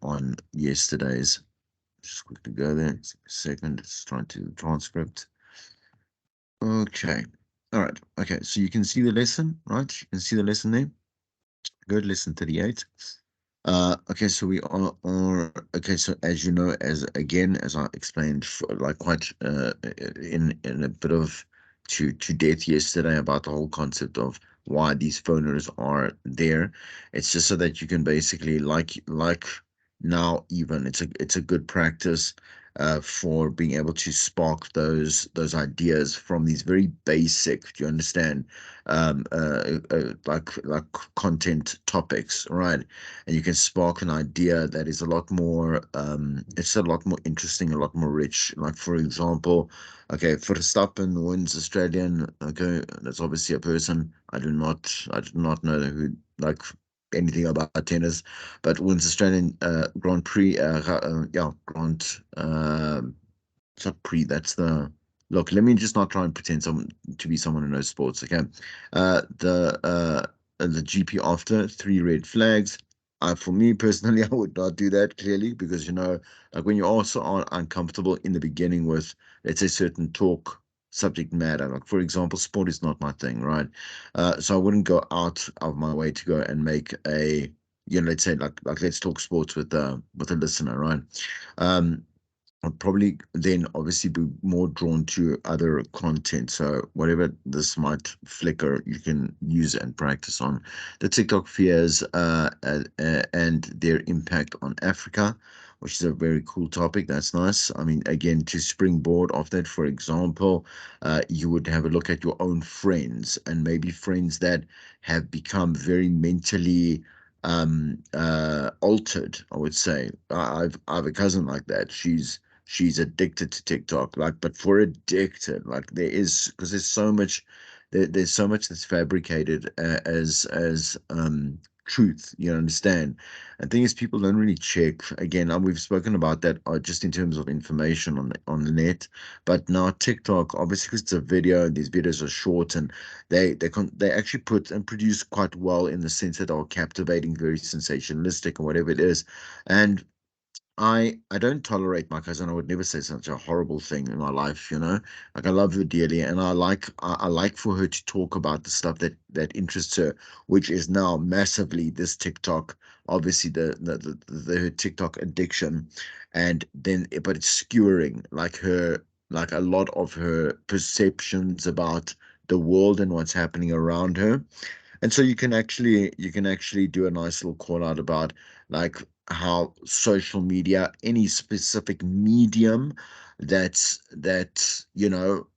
on yesterday's. Just quickly go there. Just a second. It's trying to do the transcript. Okay. All right. Okay. So you can see the lesson, right? You can see the lesson there. Good. Lesson 38. Okay, so we are okay. So as you know, as I explained, like quite in a bit of to death yesterday about the whole concept of why these phoners are there. It's just so that you can basically like now even it's a good practice for being able to spark those ideas from these very basic. Do you understand? Like content topics, right? And you can spark an idea that is a lot more it's a lot more interesting, a lot more rich. Like for example, okay, Verstappen wins Australian. Okay, that's obviously a person. I do not know who, like, anything about tennis, but wins Australian Grand Prix. Yeah, Grand it's not Prix. That's the look. Let me just not try and pretend to be someone who knows sports. Okay, the GP after three red flags. For me personally, I would not do that clearly because like when you also are uncomfortable in the beginning with, let's say, certain talk subject matter. Like for example, sport is not my thing, right? So I wouldn't go out of my way to go and make a, let's say like let's talk sports with a listener, right? Um, I'd probably then obviously be more drawn to other content. So whatever this might flicker, you can use and practice on the TikTok fears and their impact on Africa, which is a very cool topic. That's nice. I mean, again, to springboard off that, for example, you would have a look at your own friends and maybe friends that have become very mentally altered. I would say I have a cousin like that. She's addicted to TikTok, like, but for addicted, like there is, because there's so much that's fabricated as truth, you understand? And thing is, people don't really check. Again, we've spoken about that just in terms of information on the net, but now TikTok, obviously, because it's a video, these videos are short, and they actually put and produce quite well in the sense that are captivating, very sensationalistic, or whatever it is, and I don't tolerate my cousin. I would never say such a horrible thing in my life, you know. Like I love her dearly, and I like for her to talk about the stuff that interests her, which is now massively this TikTok, obviously the her TikTok addiction, and then but it's skewering like a lot of her perceptions about the world and what's happening around her, and so you can actually do a nice little call out about like how social media, any specific medium that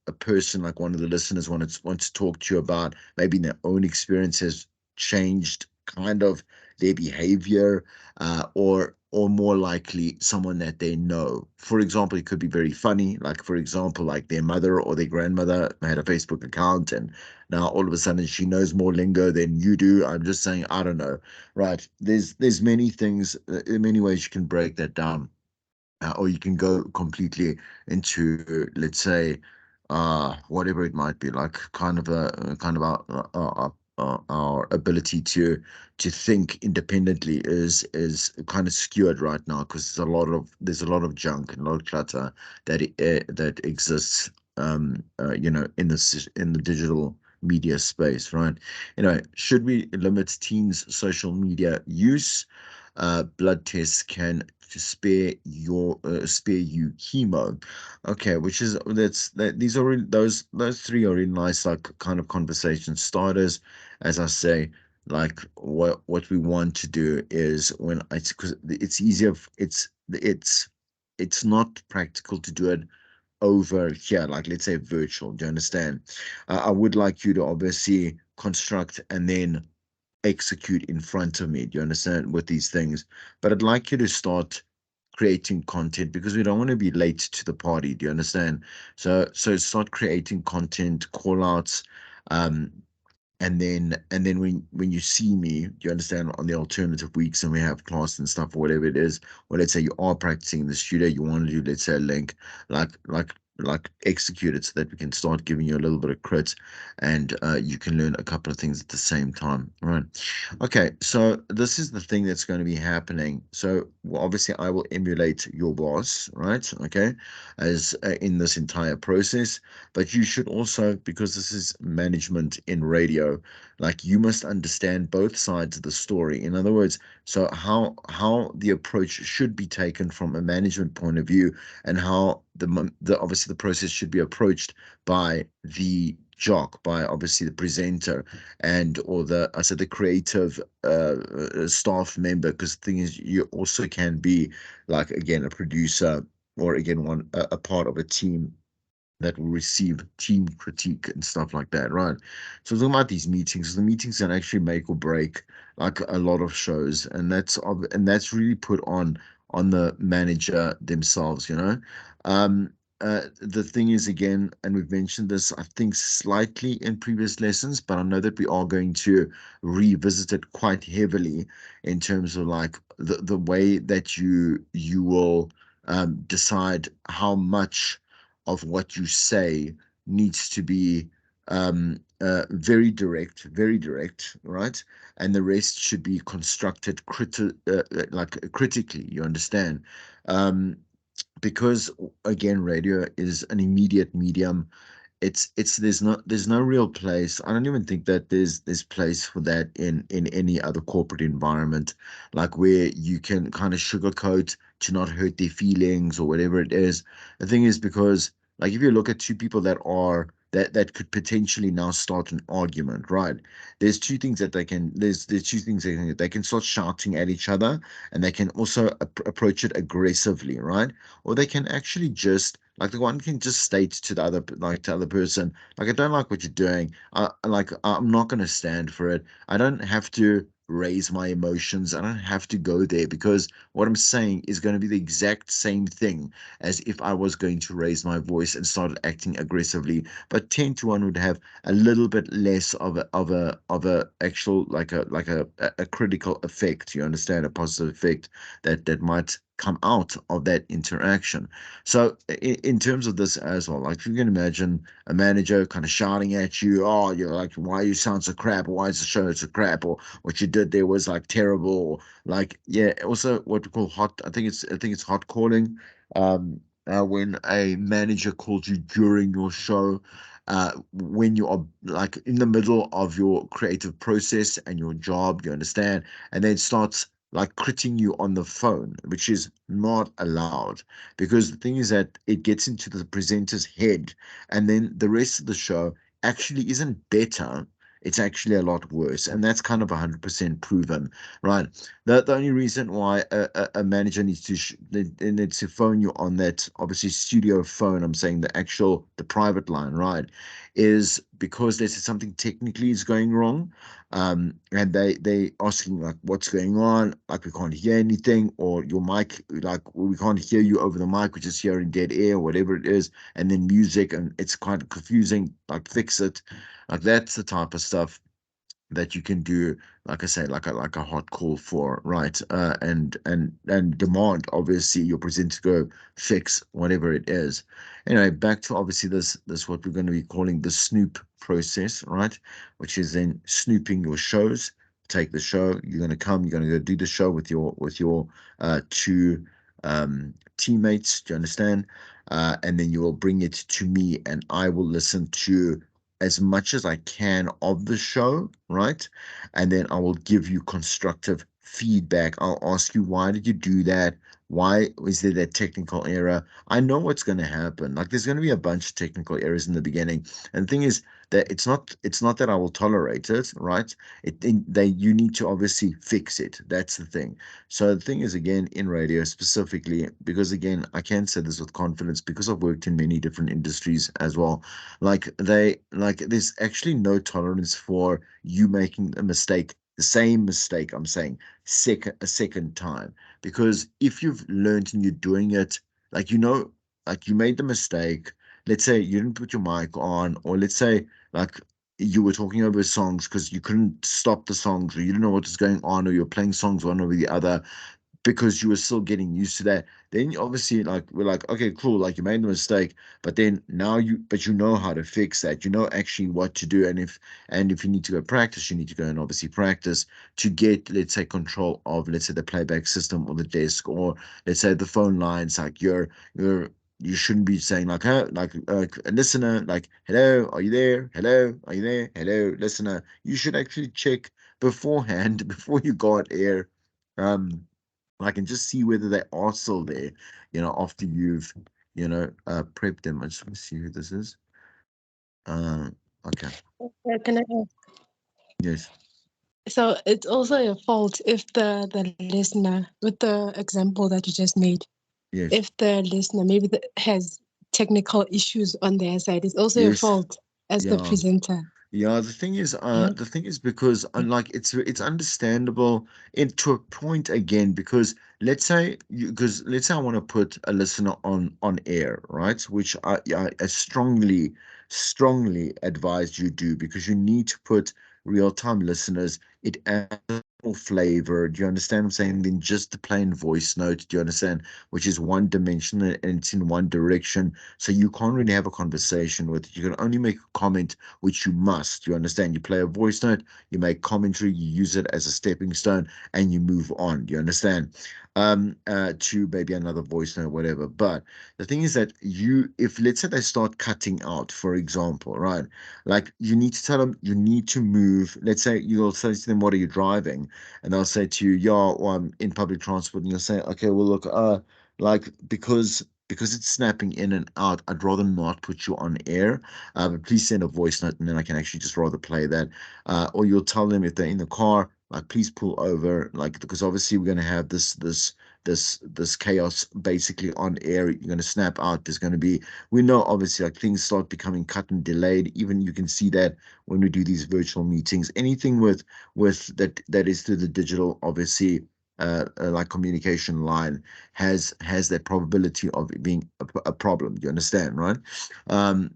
a person like one of the listeners wants to talk to you about, maybe their own experience has changed kind of their behavior, or more likely someone that they know. For example, it could be very funny, like for example, like their mother or their grandmother had a Facebook account, and now all of a sudden she knows more lingo than you do. I'm just saying, I don't know. Right. There's many things, many ways you can break that down, or you can go completely into, let's say, whatever it might be, like kind of our ability to think independently is kind of skewed right now because there's a lot of junk and a lot of clutter that exists, in the digital media space, right? Should we limit teens' social media use? Blood tests can to spare you chemo. Okay, which is that these are really, those three are really nice, like kind of conversation starters. As I say, like what we want to do is when it's because it's easier. It's not practical to do it over here, like let's say virtual. Do you understand? I would like you to obviously construct and then execute in front of me. Do you understand with these things? But I'd like you to start creating content because we don't want to be late to the party. Do you understand? So start creating content, call outs, um, and then when you see me, do you understand, on the alternative weeks and we have class and stuff or whatever it is, or let's say you are practicing in the studio, you want to do, let's say, a link, like like execute it so that we can start giving you a little bit of crit, and you can learn a couple of things at the same time, right? Okay, so this is the thing that's going to be happening. So well, obviously I will emulate your boss, right? Okay, as in this entire process, but you should also, because this is management in radio, like you must understand both sides of the story. In other words, so how the approach should be taken from a management point of view, and how the obviously the process should be approached by the jock, by obviously the presenter, and or the I said the creative staff member, because the thing is you also can be like again a producer, or again a part of a team that will receive team critique and stuff like that, right? So talking about these meetings, the meetings can actually make or break like a lot of shows, and that's really put on the manager themselves, you know. Um, the thing is again, and we've mentioned this, I think, slightly in previous lessons, but I know that we are going to revisit it quite heavily in terms of like the way that you will decide how much of what you say needs to be very direct, right? And the rest should be constructed like critically. You understand? Um, because again, radio is an immediate medium. It's there's no real place. I don't even think that there's place for that in any other corporate environment, like where you can kind of sugarcoat to not hurt their feelings or whatever it is. The thing is, because like if you look at two people that could potentially now start an argument, right? There's two things they can start shouting at each other, and they can also approach it aggressively, right? Or they can actually just like the one can just state to the other like to the other person, like, I don't like what you're doing. I'm not gonna stand for it. I don't have to raise my emotions. I don't have to go there, because what I'm saying is going to be the exact same thing as if I was going to raise my voice and started acting aggressively. But 10 to 1 would have a little bit less of a actual like a critical effect. You understand, a positive effect that might come out of that interaction. So in terms of this as well, like you can imagine a manager kind of shouting at you, oh, you're like, why you sound so crap, or why is the show so crap, or what you did there was like terrible, or like, yeah, also what we call hot, I think it's hot calling. When a manager calls you during your show, when you are like in the middle of your creative process and your job, you understand, and then starts like critting you on the phone, which is not allowed, because the thing is that it gets into the presenter's head, and then the rest of the show actually isn't better. It's actually a lot worse, and that's kind of 100% proven, right? The only reason why a manager needs to phone you on that obviously studio phone, I'm saying the private line, right, is because there's something technically is going wrong, and they asking like what's going on, like we can't hear anything, or your mic, like we can't hear you over the mic, we're just hearing dead air, or whatever it is, and then music, and it's kind of confusing, like fix it. Like that's the type of stuff that you can do, like I say, like a hot call for, right? And demand obviously your presenter to go fix whatever it is. Anyway, back to obviously this what we're going to be calling the snoop process, right? Which is then snooping your shows. Take the show, you're going to come, you're going to go do the show with your two teammates. Do you understand? And then you will bring it to me, and I will listen to as much as I can of the show, right? And then I will give you constructive feedback. I'll ask you, why did you do that? Why was there that technical error? I know what's going to happen. Like there's going to be a bunch of technical errors in the beginning. And the thing is that it's not that I will tolerate it, right? You need to obviously fix it. That's the thing. So the thing is, again, in radio specifically, because again, I can say this with confidence because I've worked in many different industries as well, there's actually no tolerance for you making a mistake, the same mistake, I'm saying, a second time. Because if you've learned and you're doing it, like like you made the mistake, let's say you didn't put your mic on, or let's say like you were talking over songs because you couldn't stop the songs, or you didn't know what was going on, or you're playing songs one over the other. because you were still getting used to that. Then obviously, like, we're like, okay, cool, like you made the mistake, but then now but you know how to fix that. You know actually what to do, and if you need to go practice, you need to go and obviously practice to get, let's say, control of, let's say, the playback system or the desk, or let's say the phone lines. Like you shouldn't be saying like, like a listener, like, hello, are you there? Hello, are you there? Hello, listener. You should actually check beforehand before you go on air. I can just see whether they are still there, after you've, prepped them. I just want to see who this is. Uh, okay. Can I Yes. So it's also your fault if the listener, with the example that you just made, Yes. if the listener maybe has technical issues on their side, it's also your Yes. fault as the Yeah. presenter. Yeah, Yeah. the thing is because unlike it's understandable to a point again, because let's say I want to put a listener on air, right? Which I strongly advise you do, because you need to put real-time listeners. It adds more flavor. Do you understand what I'm saying? Than just the plain voice note. Do you understand? Which is one dimensional and it's in one direction. So you can't really have a conversation with it. You can only make a comment, which you must. You understand? You play a voice note, you make commentary, you use it as a stepping stone, and you move on. Do you understand? To maybe another voice note, whatever. But the thing is that if let's say they start cutting out, for example, right? Like you need to tell them you need to move. Let's say you'll say to them, "What are you driving?" And they'll say to you, "Yeah, well, I'm in public transport." And you'll say, "Okay, well, look, like because it's snapping in and out, I'd rather not put you on air. But please send a voice note, and then I can actually just rather play that." Or you'll tell them if they're in the car, like, please pull over, like, because obviously we're going to have this chaos basically on air. You're going to snap out. There's going to be, we know obviously, like, things start becoming cut and delayed. Even you can see that when we do these virtual meetings. Anything with that is through the digital, obviously. Like communication line has that probability of it being a problem. You understand, right? Um,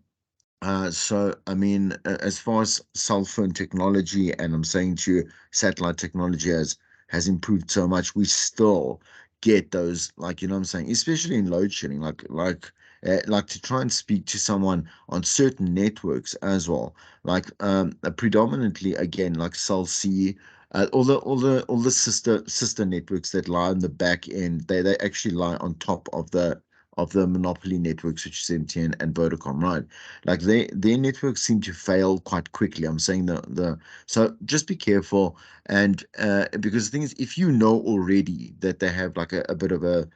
so, I mean, as far as cell phone technology, and I'm saying to you, satellite technology has improved so much, we still get those, like, what I'm saying, especially in load shedding, like to try and speak to someone on certain networks as well, like predominantly again, like Cell C, all the sister networks that lie on the back end, they actually lie on top of the monopoly networks, which is MTN and Vodacom, right? Like their networks seem to fail quite quickly. I'm saying so just be careful. And because the thing is, if you know already that they have like a bit of a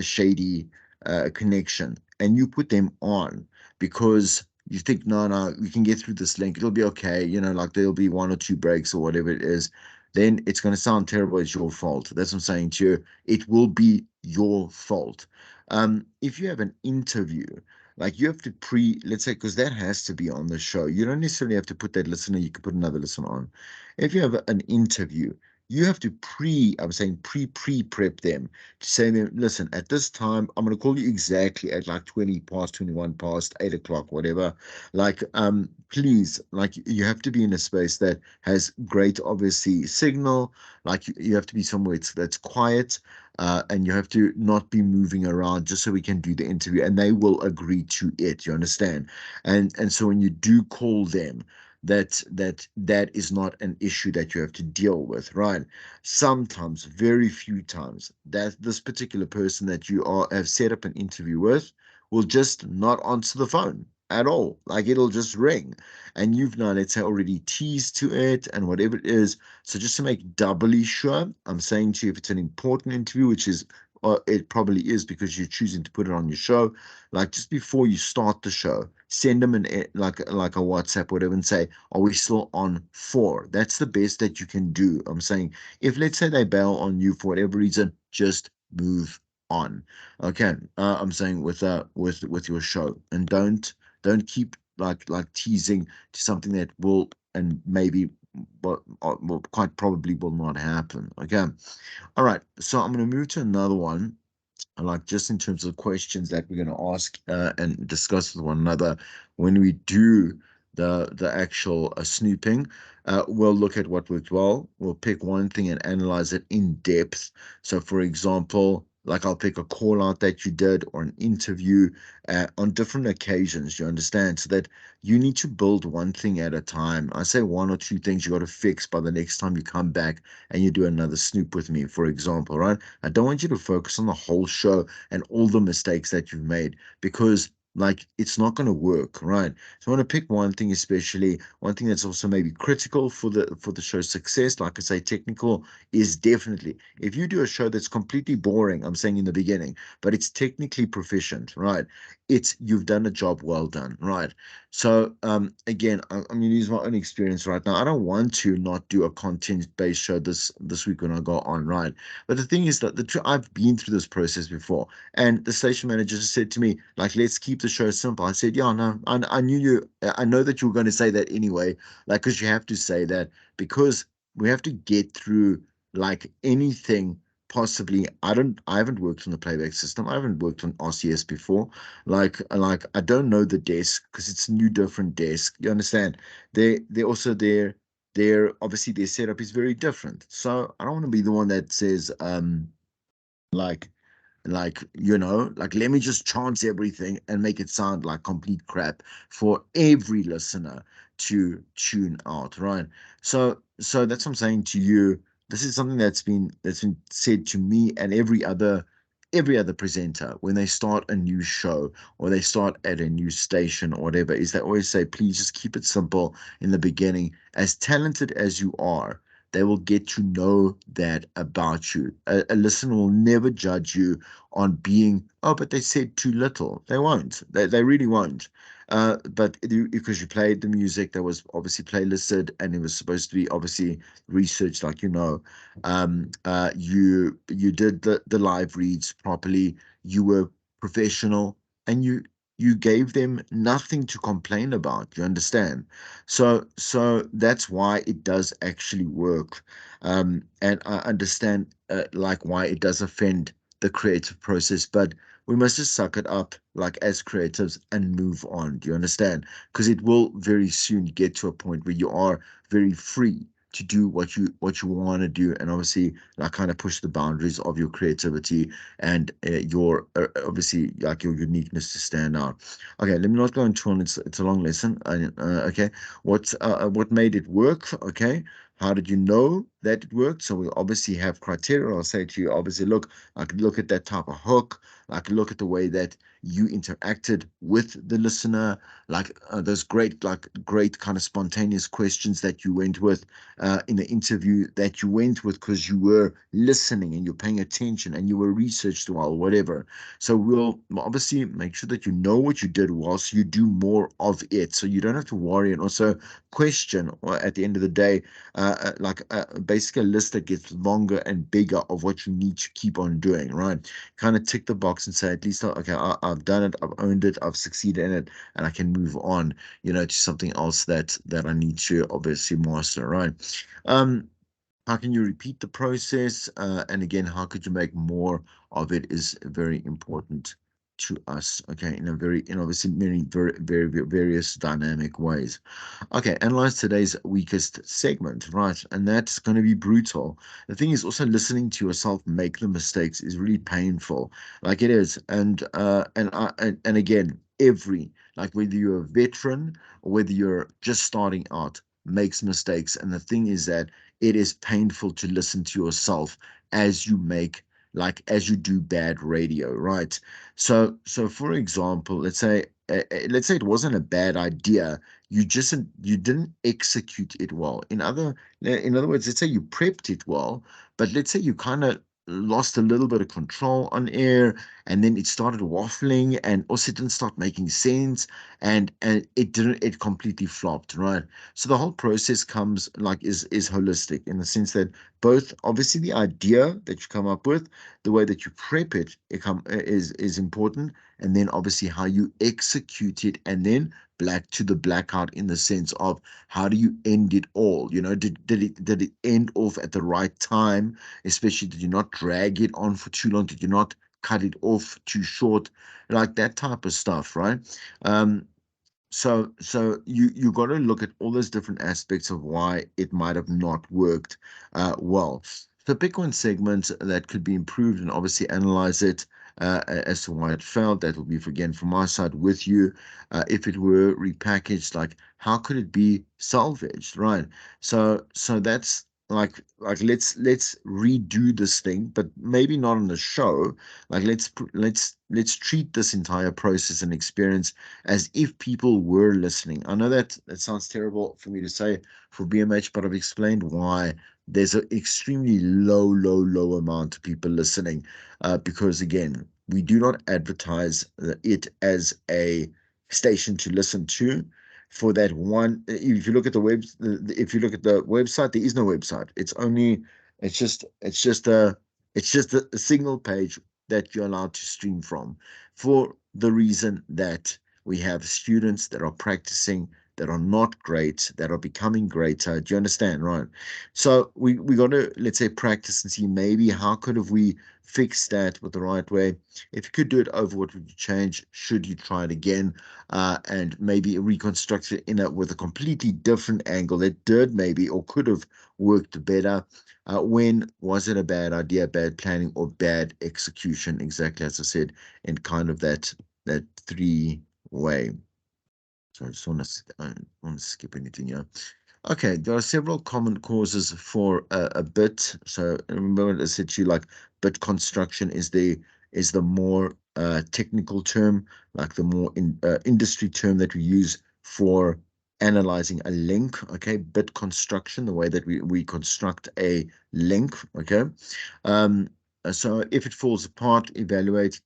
shady connection, and you put them on because you think, no, we can get through this link, it'll be okay, like there'll be one or two breaks or whatever it is, then it's going to sound terrible. It's your fault. That's what I'm saying to you. It will be your fault. If you have an interview, like you have to let's say, because that has to be on the show. You don't necessarily have to put that listener, you can put another listener on. If you have an interview, you have to I'm saying prep them to say to them, listen, at this time, I'm going to call you exactly at like 20 past, 21 past, 8 o'clock, whatever. Like, please, like you have to be in a space that has great, obviously, signal. Like you have to be somewhere that's quiet, and you have to not be moving around just so we can do the interview, and they will agree to it. You understand? And so when you do call them, that is not an issue that you have to deal with, right? Sometimes, very few times, that this particular person that you have set up an interview with will just not answer the phone at all. Like it'll just ring, and you've now, let's say, already teased to it and whatever it is. So just to make doubly sure, I'm saying to you, if it's an important interview, which is, it probably is because you're choosing to put it on your show, like just before you start the show, send them like a WhatsApp, whatever, and say, are we still on for? That's the best that you can do. I'm saying, if let's say they bail on you for whatever reason, just move on. Okay. I'm saying with your show, and don't keep like teasing to something that will and maybe but well, quite probably will not happen. Okay. All right. So I'm going to move to another one, like just in terms of questions that we're going to ask and discuss with one another when we do. the actual snooping. We'll look at what worked well. We'll pick one thing and analyze it in depth. So, for example, like I'll pick a call out that you did or an interview on different occasions. You understand? So that you need to build one thing at a time. I say one or two things you got to fix by the next time you come back and you do another snoop with me, for example, right? I don't want you to focus on the whole show and all the mistakes that you've made because like it's not going to work, right? So I want to pick one thing, especially one thing that's also maybe critical for the show's success. Like I say, technical is definitely if you do a show that's completely boring, I'm saying in the beginning, but it's technically proficient, right? It's you've done a job well done, right? So again, I'm gonna use my own experience right now. I don't want to not do a content-based show this week when I go on, right? But the thing is that I've been through this process before, and the station manager just said to me, like, let's keep the show simple. I said, yeah, no, I knew you, I know that you were going to say that anyway, like, because you have to say that because we have to get through like anything possibly. I haven't worked on the playback system. I haven't worked on RCS before. Like I don't know the desk because it's a new different desk. You understand? They also their obviously their setup is very different. So I don't want to be the one that says like like let me just chance everything and make it sound like complete crap for every listener to tune out, right? So that's what I'm saying to you. This is something that's been said to me and every other presenter when they start a new show or they start at a new station or whatever, is they always say, please just keep it simple in the beginning. As talented as you are, they will get to know that about you. A listener will never judge you on being, oh, but they said too little. They won't. They really won't. But because you played the music that was obviously playlisted and it was supposed to be obviously researched, like you did the live reads properly. You were professional, and you gave them nothing to complain about. You understand? So that's why it does actually work. And I understand like why it does offend the creative process, but we must just suck it up like as creatives and move on. Do you understand? Because it will very soon get to a point where you are very free to do what you want to do, and obviously like kind of push the boundaries of your creativity and your obviously like your uniqueness to stand out. Okay, let me not go into on. It's a long lesson. Okay, what made it work? Okay, how did you know that it worked? So we obviously have criteria. I'll say to you, obviously, look, I could look at that type of hook. I could look at the way that you interacted with the listener, like those great kind of spontaneous questions that you went with in the interview that you went with because you were listening and you're paying attention and you were researched well, whatever. So we'll obviously make sure that you know what you did whilst you do more of it. So you don't have to worry and also question or at the end of the day basically a list that gets longer and bigger of what you need to keep on doing, right? Kind of tick the box and say, at least, okay, I've done it, I've owned it, I've succeeded in it, and I can move on, to something else that I need to obviously master, right? Um, how can you repeat the process? And again, how could you make more of it is very important to us, okay, in obviously many very various dynamic ways. Okay, analyze today's weakest segment, right? And that's going to be brutal. The thing is, also listening to yourself make the mistakes is really painful, like it is. And again, like whether you're a veteran or whether you're just starting out, makes mistakes. And the thing is that it is painful to listen to yourself as you make as you do bad radio, right? So for example, let's say it wasn't a bad idea, you didn't execute it well. In other words, let's say you prepped it well, but let's say you kind of lost a little bit of control on air, and then it started waffling and also didn't start making sense, and it completely flopped, right? So the whole process comes like is holistic in the sense that both obviously the idea that you come up with, the way that you prep is important, and then obviously how you execute it, and then to the blackout in the sense of how do you end it all? Did it end off at the right time? Especially, did you not drag it on for too long? Did you not cut it off too short? Like that type of stuff, right? Um, So you got to look at all those different aspects of why it might have not worked well. So pick one segment that could be improved and obviously analyze it as to why it failed. That will be again from my side with you. If it were repackaged, like how could it be salvaged, right? So that's like let's redo this thing, but maybe not on the show. Like let's treat this entire process and experience as if people were listening. I know that that sounds terrible for me to say for BMH, but I've explained why there's an extremely low amount of people listening. Because again, we do not advertise it as a station to listen to. For that one, if you look at if you look at the website, there is no website. It's just a single page that you're allowed to stream from, for the reason that we have students that are practicing that are not great, that are becoming greater. Do you understand, right? So we got to, let's say, practice and see maybe how could have we fixed that with the right way. If you could do it over, what would you change? Should you try it again, and maybe reconstruct it in a with a completely different angle that did maybe or could have worked better? When was it a bad idea, bad planning, or bad execution? Exactly as I said, in kind of that three way. So I don't want to skip anything here. Okay, there are several common causes for a bit. So remember what I said to you, like bit construction is the more technical term, like the more industry term that we use for analyzing a link. Okay, bit construction, the way that we construct a link. Okay, um, so if it falls apart, evaluate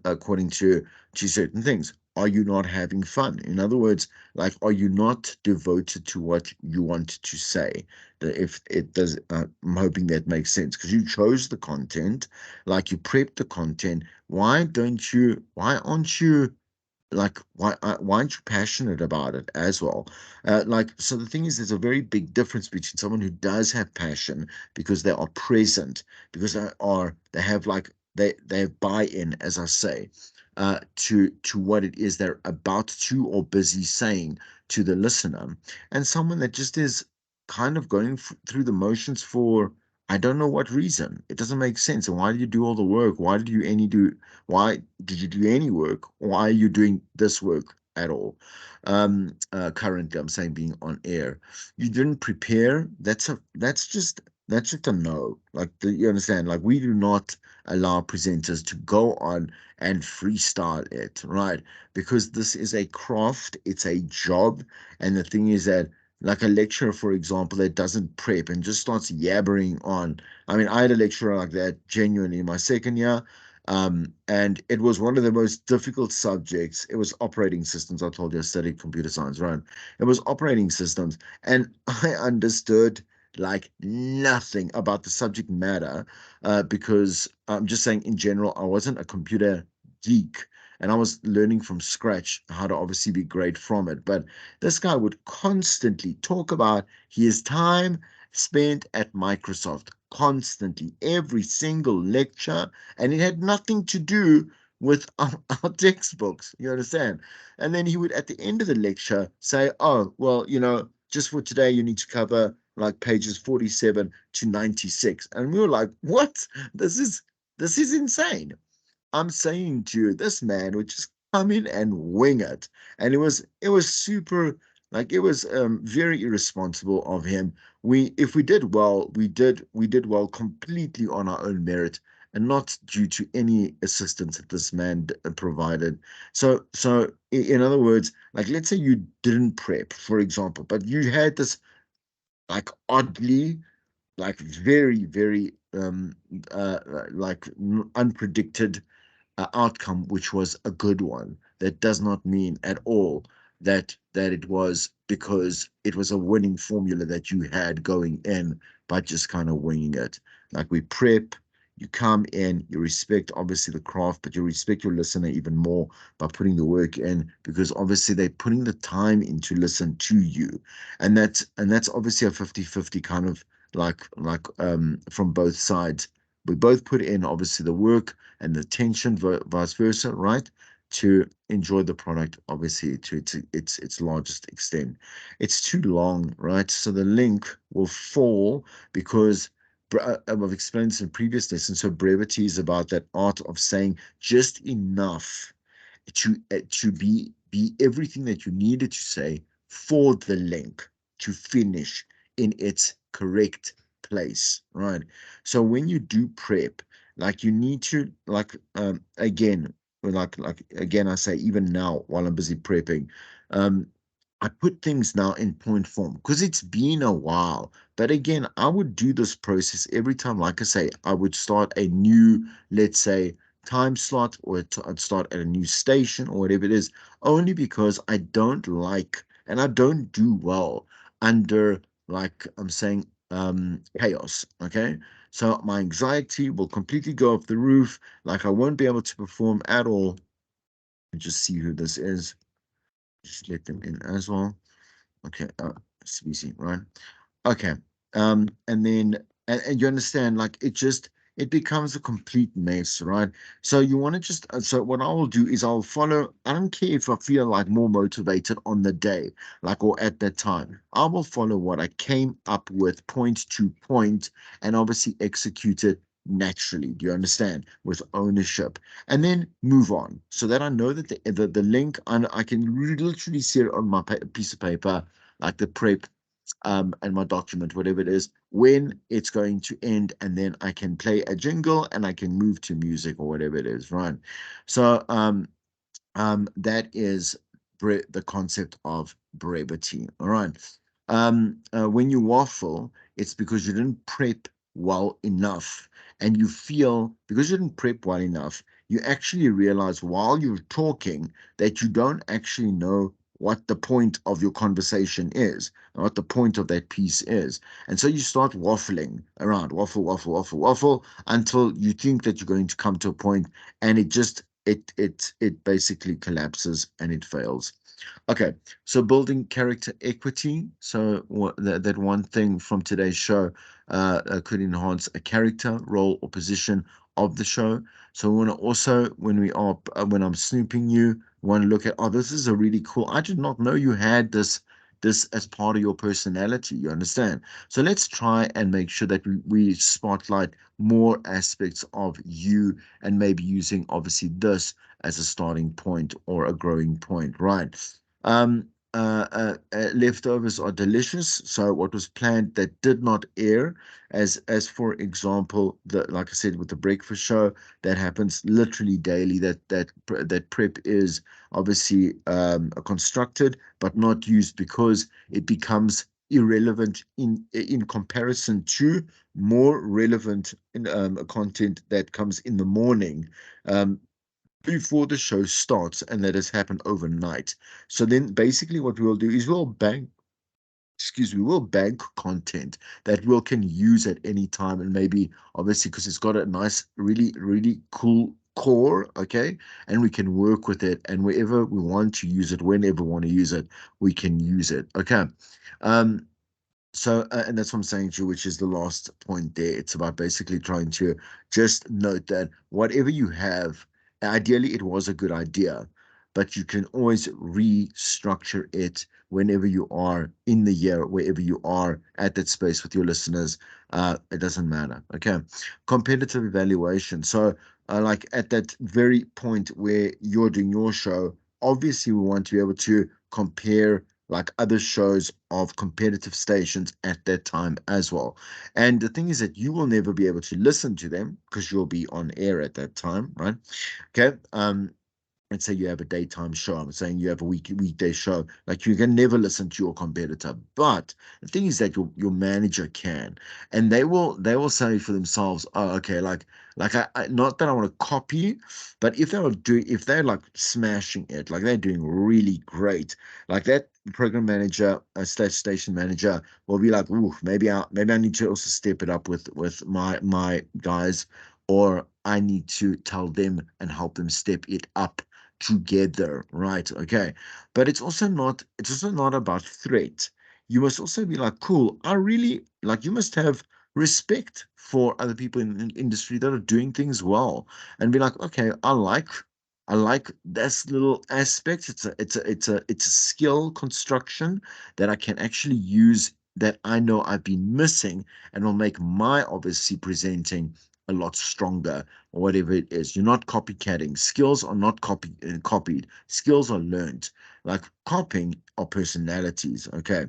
according to certain things. Are you not having fun? In other words, like, are you not devoted to what you want to say? If it does, I'm hoping that makes sense because you chose the content, like you prepped the content. Why aren't you like why aren't you passionate about it as well? Like, so the thing is, there's a very big difference between someone who does have passion because they are present, because they have like they have buy-in, as I say, to what it is they're about to or busy saying to the listener, and someone that just is kind of going through the motions for I don't know what reason. It doesn't make sense. And why did you do all the work? Why did you do any work? Why are you doing this work at all? Currently, I'm saying being on air, you didn't prepare. That's just a no. Like, you understand? Like, we do not allow presenters to go on and freestyle it, right? Because this is a craft, it's a job, and the thing is that. Like a lecturer, for example, that doesn't prep and just starts yabbering on. I mean, I had a lecturer like that genuinely in my second year. And it was one of the most difficult subjects. It was operating systems. I told you I studied computer science, right? It was operating systems. And I understood like nothing about the subject matter because I'm just saying in general, I wasn't a computer geek and I was learning from scratch how to obviously be great from it. But this guy would constantly talk about his time spent at Microsoft, constantly, every single lecture, and it had nothing to do with our textbooks. You understand? And then he would, at the end of the lecture, say, "Oh, well, just for today, you need to cover like pages 47 to 96." And we were like, "What? This is this is insane." I'm saying to you, this man would just come in and wing it. And it was super like it was very irresponsible of him. If we did well, we did well completely on our own merit and not due to any assistance that this man provided. So in other words, like let's say you didn't prep, for example, but you had this like oddly like very like unpredicted outcome, which was a good one. That does not mean at all that it was because it was a winning formula that you had going in, but just kind of winging it. Like we prep, you come in, you respect obviously the craft, but you respect your listener even more by putting the work in because obviously they're putting the time in to listen to you. And that's obviously a 50-50 kind of from both sides. We both put in obviously the work and the tension, vice versa, right? to enjoy the product, obviously, to its largest extent. It's too long, right? So the link will fall because I've explained this in previous lessons. So brevity is about that art of saying just enough to be everything that you needed to say for the link to finish in its correct place, right? So when you do prep, like you need to again, like again, I say even now while I'm busy prepping, um, I put things now in point form because it's been a while. But again, I would do this process every time. Like I say, I would start a new, let's say, time slot, or I'd start at a new station or whatever it is, only because I don't like and I don't do well under, like I'm saying, chaos. Okay. So my anxiety will completely go off the roof. Like I won't be able to perform at all. Just see who this is. Just let them in as well. Okay. CBC, right? Okay. And then and you understand, like it becomes a complete mess, right? So you want to just so what I will do is I'll follow. I don't care if I feel like more motivated on the day, like or at that time. I will follow what I came up with point to point and obviously execute it naturally. Do you understand? With ownership. And then move on so that I know that the link and I can literally see it on my piece of paper, like the prep and my document, whatever it is, when it's going to end, and then I can play a jingle and I can move to music or whatever it is, right? So that is the concept of brevity. All right. When you waffle, it's because you didn't prep well enough, and you feel because you didn't prep well enough, you actually realize while you're talking that you don't actually know what the point of your conversation is, and what the point of that piece is. And so you start waffling around, waffle, waffle, waffle, waffle, until you think that you're going to come to a point, and it basically collapses and it fails. Okay, so building character equity. So that one thing from today's show could enhance a character, role, or position of the show. So we want to also, when I'm snooping you, want to look at, oh, this is a really cool. I did not know you had this as part of your personality. You understand? So let's try and make sure that we spotlight more aspects of you, and maybe using obviously this as a starting point or a growing point, right? Leftovers are delicious. So what was planned that did not air, as for example, like I said with the breakfast show, that happens literally daily. That prep is obviously constructed but not used because it becomes irrelevant in comparison to more relevant content that comes in the morning, um, before the show starts, and that has happened overnight. So then basically what we'll do is we'll bank content that we can use at any time, and maybe obviously because it's got a nice, really, really cool core, okay, and we can work with it, and wherever we want to use it, whenever we want to use it, we can use it, okay. um so, and that's what I'm saying to you, which is the last point there. It's about basically trying to just note that whatever you have, ideally it was a good idea, but you can always restructure it whenever you are in the year, wherever you are at that space with your listeners. It doesn't matter. Okay. Competitive evaluation. So, like at that very point where you're doing your show, obviously we want to be able to compare like other shows of competitive stations at that time as well. And the thing is that you will never be able to listen to them because you'll be on air at that time, right? Okay. Let's say you have a daytime show. I'm saying you have a weekday show. Like you can never listen to your competitor. But the thing is that your manager can, and they will say for themselves, oh, okay, like I not that I want to copy, but if they're like smashing it, like they're doing really great, like that program manager, station manager will be like, ooh, maybe I need to also step it up with my guys, or I need to tell them and help them step it up together, right? Okay. But it's also not about threat. You must also be like, cool, I really like, you must have respect for other people in industry that are doing things well, and be like, okay, I like I like this little aspect. It's a skill construction that I can actually use that I know I've been missing and will make my obviously presenting a lot stronger or whatever it is. You're not copycatting. Skills are not copied. Skills are learned. Like copying are personalities. Okay.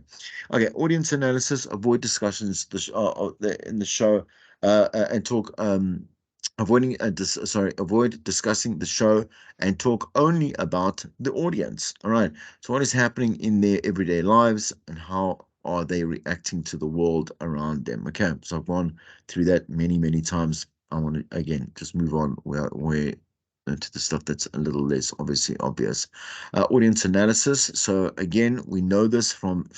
Okay. Audience analysis. Avoid discussions in the show and talk avoiding avoid discussing the show and talk only about the audience. All right, so what is happening in their everyday lives and how are they reacting to the world around them? Okay, so I've gone through that many times. I want to again just move on where to the stuff that's a little less obviously obvious. Audience analysis. So again, we know this from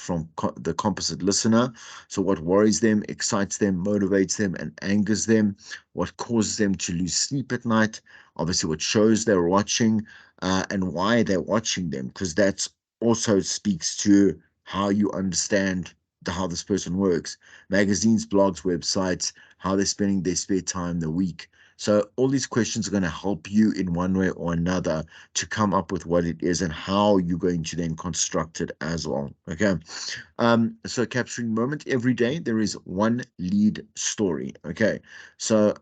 the composite listener. So what worries them, excites them, motivates them, and angers them, what causes them to lose sleep at night, obviously what shows they're watching, and why they're watching them, because that's also speaks to how you understand how this person works. Magazines, blogs, websites, how they're spending their spare time, the week. So all these questions are going to help you in one way or another to come up with what it is and how you're going to then construct it as well. Okay. So capturing moment every day, there is one lead story. Okay. So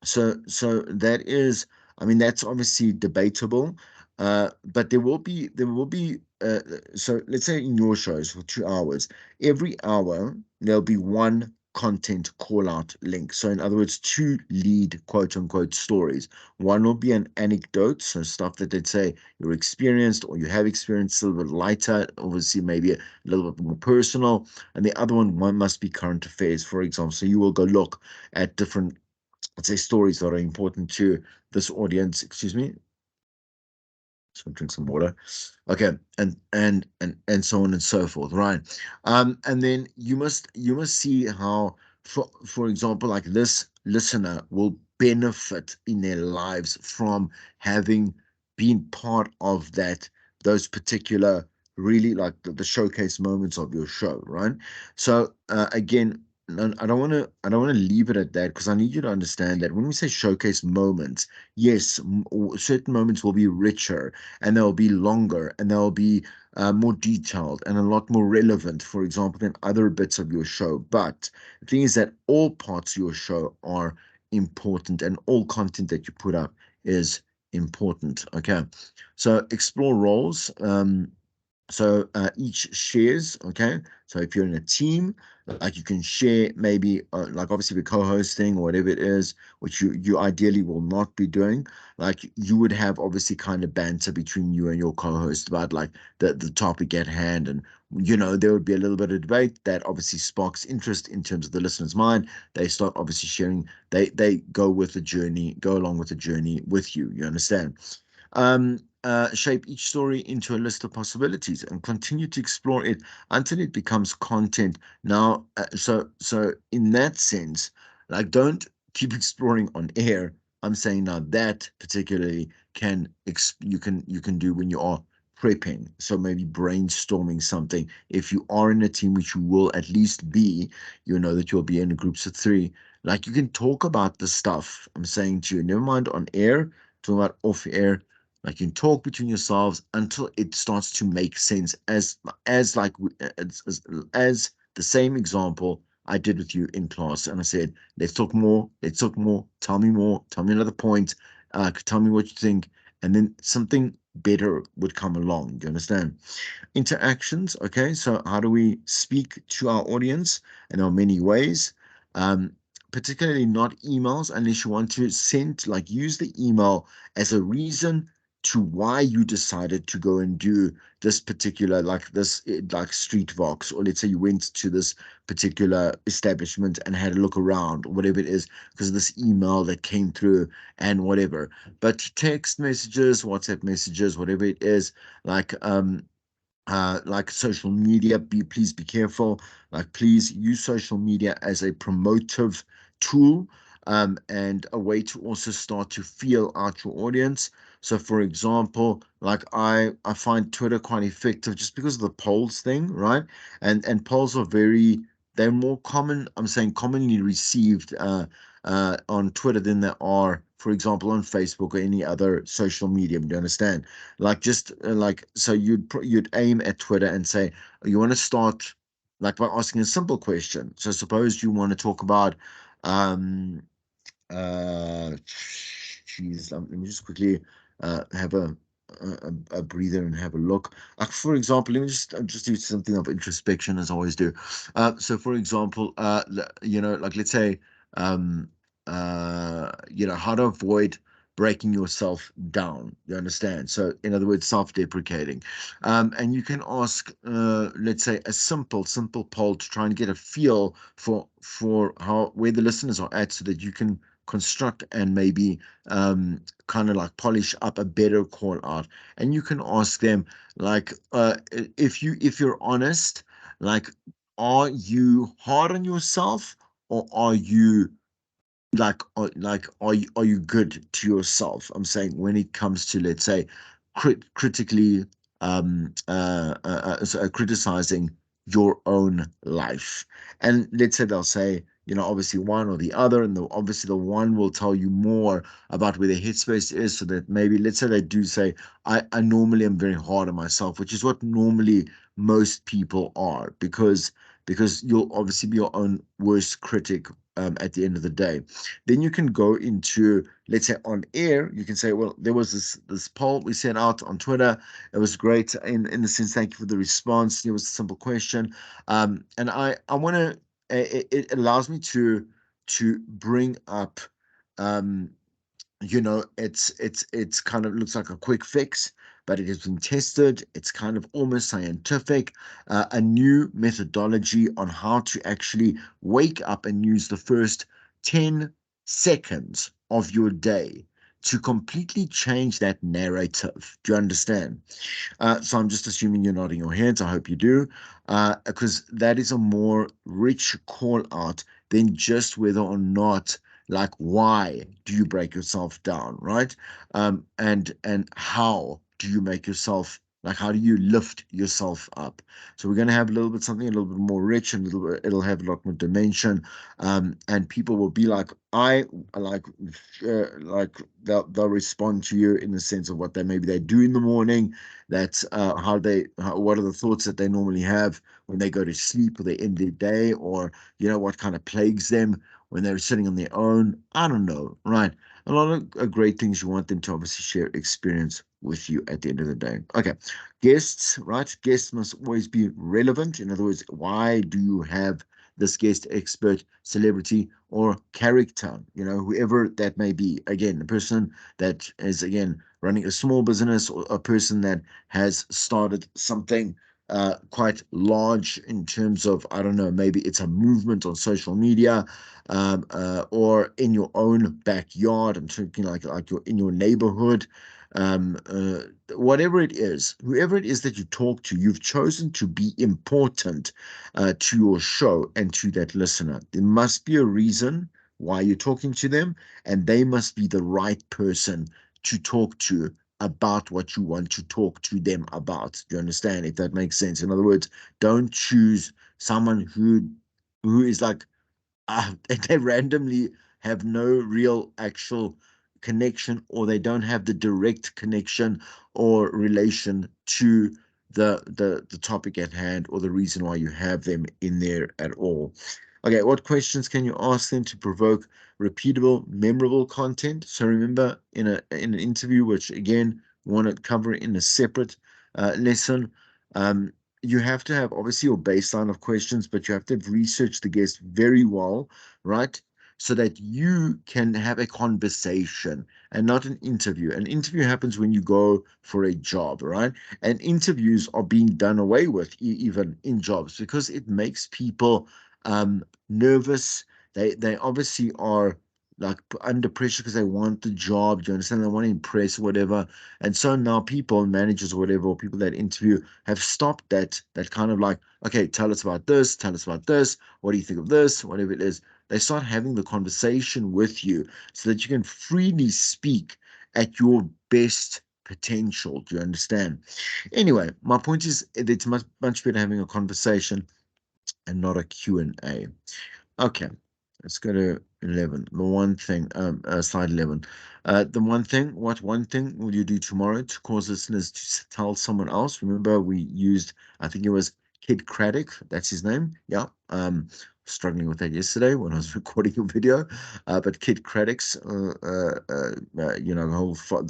so that is, I mean, that's obviously debatable, but there will be so let's say in your shows for 2 hours, every hour there'll be one content call out link. So in other words, two lead quote unquote stories. One will be an anecdote, so stuff that they'd say you're experienced or you have experienced, a little bit lighter, obviously maybe a little bit more personal, and the other one must be current affairs, for example. So you will go look at different, let's say, stories that are important to this audience. Excuse me. So drink some water. Okay, and so on and so forth, right? And then you must see how, for example, like this listener will benefit in their lives from having been part of those particular really like the showcase moments of your show, right? So again, I don't want to leave it at that because I need you to understand that when we say showcase moments, yes, certain moments will be richer and they'll be longer and they'll be more detailed and a lot more relevant, for example, than other bits of your show. But the thing is that all parts of your show are important and all content that you put up is important. Okay. So explore roles. So each shares, okay? So if you're in a team, like you can share maybe like obviously the co-hosting or whatever it is, which you ideally will not be doing. Like you would have obviously kind of banter between you and your co-host about like the topic at hand, and there would be a little bit of debate that obviously sparks interest in terms of the listener's mind. They start obviously sharing. They go with the journey, go along with the journey with you. You understand? Shape each story into a list of possibilities and continue to explore it until it becomes content. Now, so in that sense, like don't keep exploring on air. I'm saying now that particularly you can do when you are prepping. So maybe brainstorming something. If you are in a team, which you will at least be, you know that you'll be in groups of three. Like you can talk about the stuff I'm saying to you. Never mind on air, talking about off air, like you can talk between yourselves until it starts to make sense. As like as the same example I did with you in class, and I said, "Let's talk more. Let's talk more. Tell me more. Tell me another point. Tell me what you think." And then something better would come along. Do you understand? Interactions. Okay, so how do we speak to our audience? And there are many ways. Um, Particularly not emails, unless you want to send, like, use the email as a reason to why you decided to go and do this particular, like this, like street vox, or let's say you went to this particular establishment and had a look around, or whatever it is, because of this email that came through and whatever. But text messages, WhatsApp messages, whatever it is, like social media, please be careful. Like please use social media as a promotive tool, and a way to also start to feel out your audience. So for example, like I find Twitter quite effective just because of the polls thing, right? And polls are very they're more common, I'm saying commonly received on Twitter than they are, for example, on Facebook or any other social medium. Do you understand? Like just like so you'd aim at Twitter and say you want to start like by asking a simple question. So suppose you want to talk about um geez, let me just quickly have a breather and have a look. For example, let me just do something of introspection as I always do. So, for example, like let's say, um, how to avoid breaking yourself down. You understand? So, in other words, self-deprecating. And you can ask, let's say, a simple poll to try and get a feel for how where the listeners are at, so that you can construct and maybe kind of like polish up a better call out. And you can ask them like, if you're honest, like, are you hard on yourself, or are you are you good to yourself? I'm saying when it comes to, let's say, critically criticizing your own life. And let's say they'll say, obviously one or the other, and obviously the one will tell you more about where their headspace is, so that maybe, let's say they do say, I normally am very hard on myself, which is what normally most people are, because you'll obviously be your own worst critic at the end of the day. Then you can go into, let's say, on air. You can say, well, there was this poll we sent out on Twitter. It was great in the sense, thank you for the response. It was a simple question, and I want to. It allows me to bring up, um, it's kind of looks like a quick fix, but it has been tested. It's kind of almost scientific, a new methodology on how to actually wake up and use the first 10 seconds of your day to completely change that narrative. Do you understand? So I'm just assuming you're nodding your heads. I hope you do, because that is a more rich call out than just whether or not, like, why do you break yourself down, right? And how do you make yourself, like, how do you lift yourself up? So we're going to have a little bit something a little bit more rich, and a little bit, it'll have a lot more dimension, and people will be like, I like they'll respond to you in the sense of what they do in the morning. That's what are the thoughts that they normally have when they go to sleep, or they end their day, or what kind of plagues them when they're sitting on their own. I don't know, right? A lot of great things. You want them to obviously share experience with you at the end of the day. Okay, guests, right? Guests must always be relevant. In other words, why do you have this guest, expert, celebrity, or character? Whoever that may be. Again, a person that is, again, running a small business, or a person that has started something quite large in terms of, I don't know, maybe it's a movement on social media, or in your own backyard. I'm thinking like you're in your neighborhood, whatever it is, whoever it is that you talk to, you've chosen to be important to your show and to that listener. There must be a reason why you're talking to them, and they must be the right person to talk to about what you want to talk to them about. Do you understand? If that makes sense. In other words, don't choose someone who is like, they randomly have no real actual connection, or they don't have the direct connection or relation to the topic at hand, or the reason why you have them in there at all. Okay, what questions can you ask them to provoke repeatable, memorable content? So remember, in an interview, which again we want to cover in a separate lesson, um, you have to have obviously your baseline of questions, but you have to have researched the guest very well, right? So that you can have a conversation and not an interview. An interview happens when you go for a job, right? And interviews are being done away with, even in jobs, because it makes people nervous. They obviously are like under pressure because they want the job. Do you understand? They want to impress, whatever. And so now people, managers or whatever, or people that interview, have stopped that kind of like, okay, tell us about this, tell us about this. What do you think of this? Whatever it is, they start having the conversation with you so that you can freely speak at your best potential. Do you understand? Anyway, my point is, it's much better having a conversation and not a Q&A. Okay, let's go to 11. The one thing, slide 11. What one thing will you do tomorrow to cause listeners to tell someone else? Remember, we used, I think it was Kid Craddock, that's his name. Yeah. Struggling with that yesterday when I was recording a video. But Kid Craddock's, the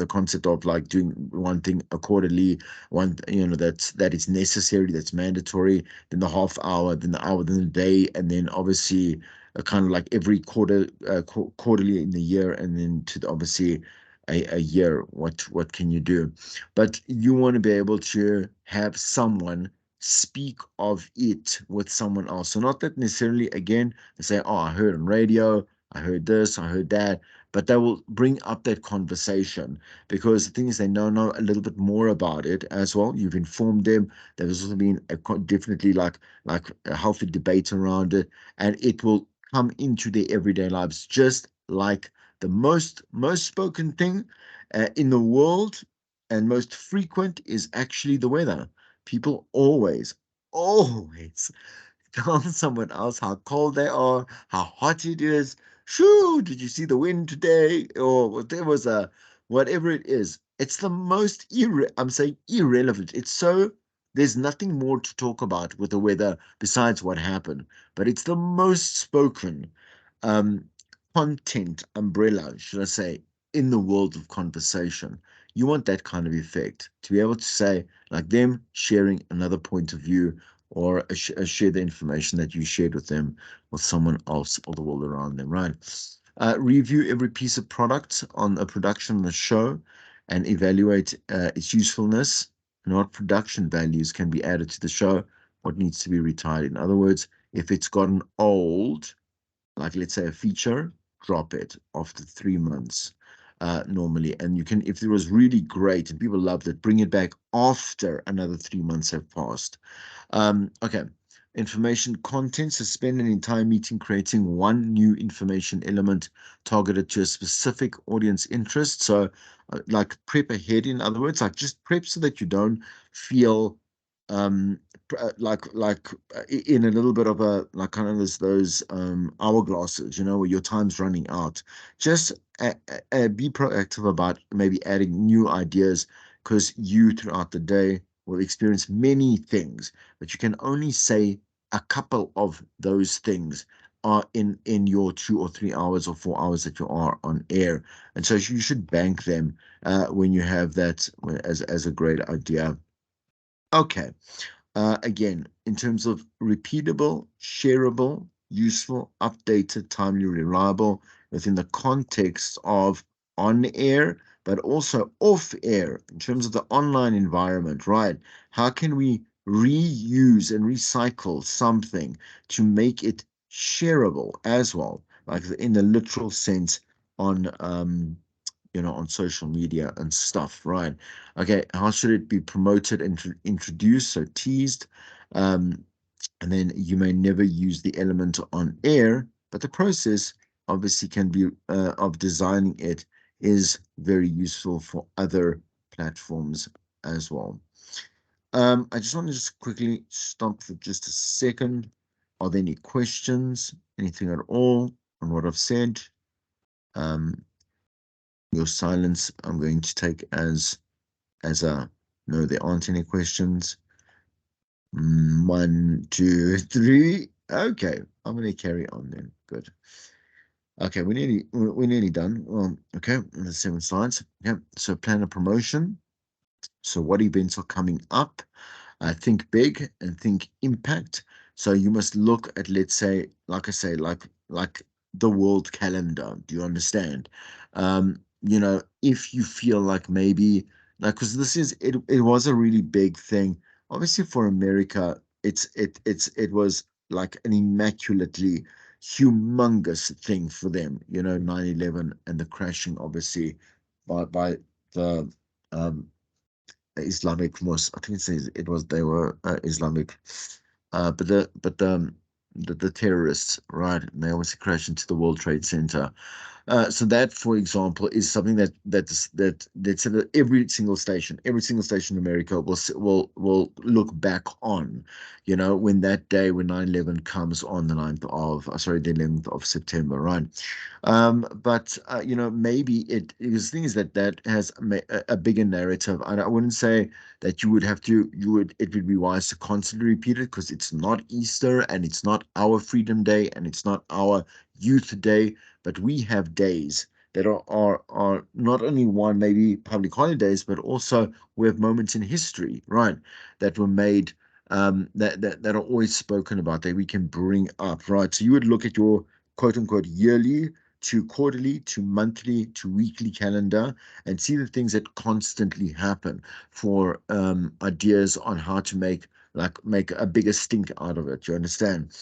concept of like doing one thing accordingly, that is necessary, that's mandatory, then the half hour, then the hour, then the day, and then obviously kind of like every quarterly in the year, and then to obviously a year. What can you do? But you want to be able to have someone speak of it with someone else. So not that necessarily again they say, "Oh, I heard on radio, I heard this, I heard that," but they will bring up that conversation because the thing is they know a little bit more about it as well. You've informed them. There's also been definitely like a healthy debate around it, and it will come into their everyday lives, just like the most spoken thing in the world and most frequent is actually the weather. People always tell someone else how cold they are, how hot it is. Shoo, did you see the wind today? Or there was whatever it is. It's the most I'm saying irrelevant. It's so there's nothing more to talk about with the weather besides what happened. But it's the most spoken um content umbrella, should I say, in the world of conversation. You want that kind of effect to be able to say, like them sharing another point of view or share the information that you shared with them with someone else or the world around them, right? Review every piece of product on a production on the show and evaluate its usefulness and what production values can be added to the show, what needs to be retired. In other words, if it's gotten old, like let's say a feature, drop it after 3 months normally. And you can, if it was really great and people loved it, bring it back after another 3 months have passed. Okay. Information content. Suspend an entire meeting creating one new information element targeted to a specific audience interest. So, like prep ahead, in other words, like just prep so that you don't feel um in a little bit of a like kind of those hourglasses, where your time's running out. Just be proactive about maybe adding new ideas because you throughout the day will experience many things, but you can only say a couple of those things are in your 2 or 3 hours or 4 hours that you are on air, and so you should bank them when you have that as a great idea. Okay. Again, in terms of repeatable, shareable, useful, updated, timely, reliable, within the context of on air, but also off air, in terms of the online environment, right? How can we reuse and recycle something to make it shareable as well, like in the literal sense on on social media and stuff, right? Okay, how should it be promoted and introduced? So teased, um, and then you may never use the element on air, but the process obviously can be of designing it is very useful for other platforms as well. I just want to just quickly stop for just a second. Are there any questions, anything at all on what I've said? Um, your silence I'm going to take as a no, there aren't any questions. 1, 2, 3. Okay, I'm going to carry on then. Good. Okay, we're nearly done. Well, okay, the 7 slides. Yeah. So plan a promotion. So what events are coming up? Think big and think impact. So you must look at, let's say, like I say, like the world calendar. Do you understand? If you feel like maybe like because it was a really big thing. Obviously for America, it was like an immaculately humongous thing for them. 9/11 and the crashing, obviously, by the um Islamic Muslim. I think it says it was they were Islamic, but the terrorists, right? And they obviously crashed into the World Trade Center. So that, for example, is something that's at every single station in America will look back on, when that day when 9/11 comes on the 9th of, sorry, the 11th of September, right? But maybe because the thing is that has a bigger narrative, and I wouldn't say that it would be wise to constantly repeat it because it's not Easter and it's not our Freedom Day and it's not our Youth Day, but we have days that are not only one maybe public holidays, but also we have moments in history, right, that were made, that are always spoken about, that we can bring up, right? So you would look at your quote unquote yearly to quarterly to monthly to weekly calendar and see the things that constantly happen for ideas on how to make a bigger stink out of it. You understand?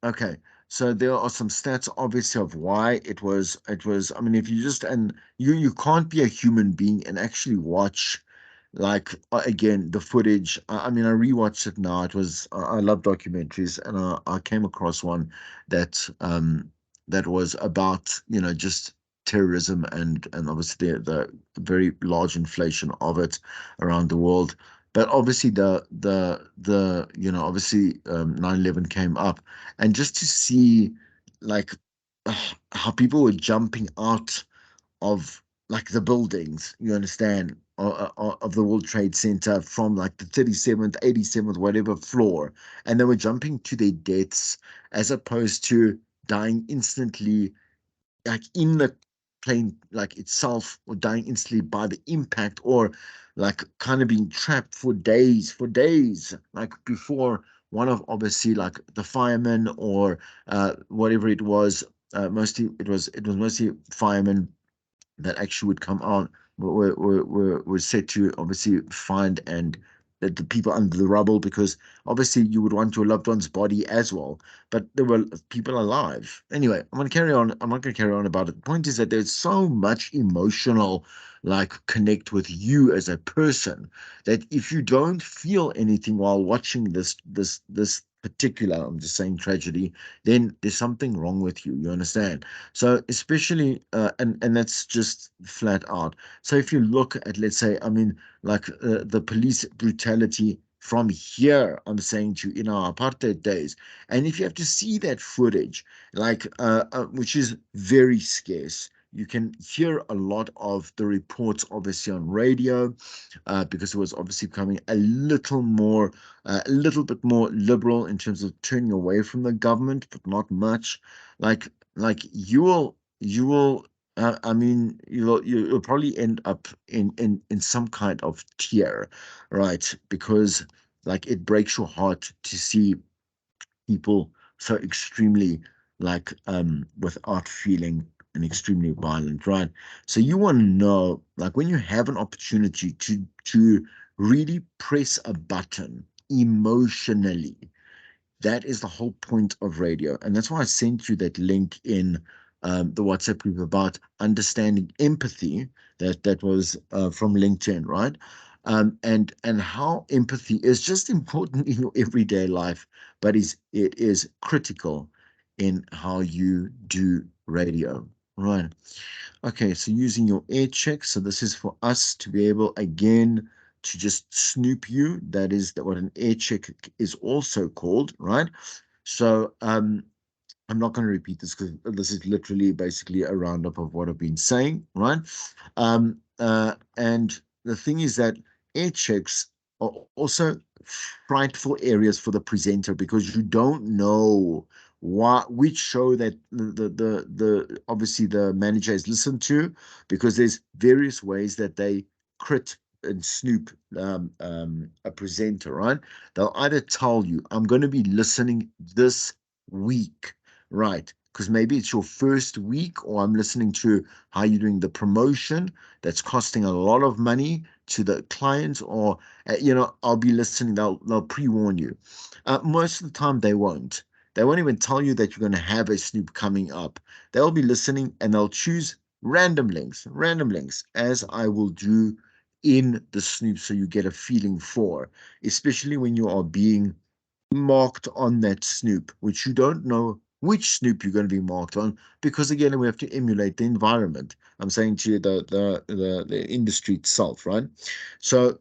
Okay. So there are some stats, obviously, of why it was. I mean, if you just and you can't be a human being and actually watch, like, again, the footage. I mean, I rewatched it now. I love documentaries, and I came across one that that was about, just terrorism and obviously the very large inflation of it around the world. But obviously obviously 9/11 came up, and just to see, like, how people were jumping out of, like, the buildings, you understand, of the World Trade Center from, like, the 37th, 87th, whatever floor, and they were jumping to their deaths as opposed to dying instantly, like in the plane like itself, or dying instantly by the impact, or like kind of being trapped for days, like before one of, obviously, like the firemen or whatever it was. Mostly it was mostly firemen that actually would come out, were set to obviously find and the people under the rubble, because obviously you would want your loved one's body as well, but there were people alive. Anyway, I'm going to carry on. I'm not going to carry on about it. The point is that there's so much emotional, like, connect with you as a person, that if you don't feel anything while watching this particular, I'm just saying, tragedy, then there's something wrong with you. You understand? So especially, and that's just flat out. So if you look at, let's say, I mean, like, the police brutality from here, I'm saying to you, in our apartheid days, and if you have to see that footage, like, which is very scarce. You can hear a lot of the reports, obviously, on radio, because it was obviously becoming a little bit more liberal in terms of turning away from the government, but not much. Like, you will I mean, you'll probably end up in some kind of tear, right? Because, like, it breaks your heart to see people so extremely, like, without feeling, and extremely violent, right? So you want to know, like, when you have an opportunity to really press a button emotionally, that is the whole point of radio. And that's why I sent you that link in the WhatsApp group about understanding empathy. That was from LinkedIn, right? And how empathy is just important in your everyday life, but it is critical in how you do radio, right? Okay, so using your air check. So this is for us to be able, again, to just snoop you. That is what an air check is also called, right? So I'm not going to repeat this because this is literally basically a roundup of what I've been saying, right? And the thing is that air checks are also frightful areas for the presenter, because you don't know which show that the obviously the manager has listened to, because there's various ways that they crit and snoop a presenter, right? They'll either tell you, I'm going to be listening this week, right? Because maybe it's your first week, or I'm listening to how you're doing the promotion that's costing a lot of money to the client, or I'll be listening. They'll pre-warn you. Most of the time, they won't. They won't even tell you that you're going to have a snoop coming up. They'll be listening and they'll choose random links, as I will do in the snoop, so you get a feeling for, especially when you are being marked on that snoop, which you don't know which Snoop you're going to be marked on, because again, we have to emulate the environment. I'm saying to you the industry itself, right? So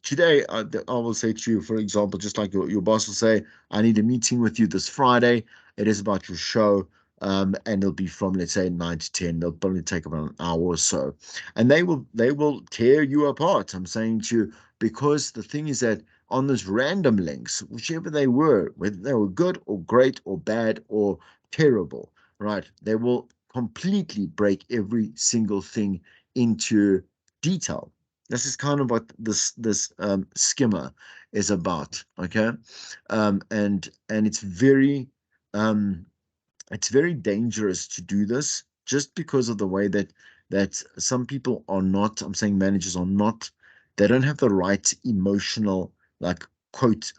today I will say to you, for example, just like your boss will say, I need a meeting with you this Friday. It is about your show. And it'll be from, let's say, 9 to 10. They'll probably take about an hour or so, and they will tear you apart. I'm saying to you, because the thing is that on those random links, whichever they were, whether they were good or great or bad or terrible, right? They will completely break every single thing into detail. This is kind of what this skimmer is about, okay? And um, it's very dangerous to do this just because of the way that some people are not. I'm saying managers are not. They don't have the right emotional, like, quote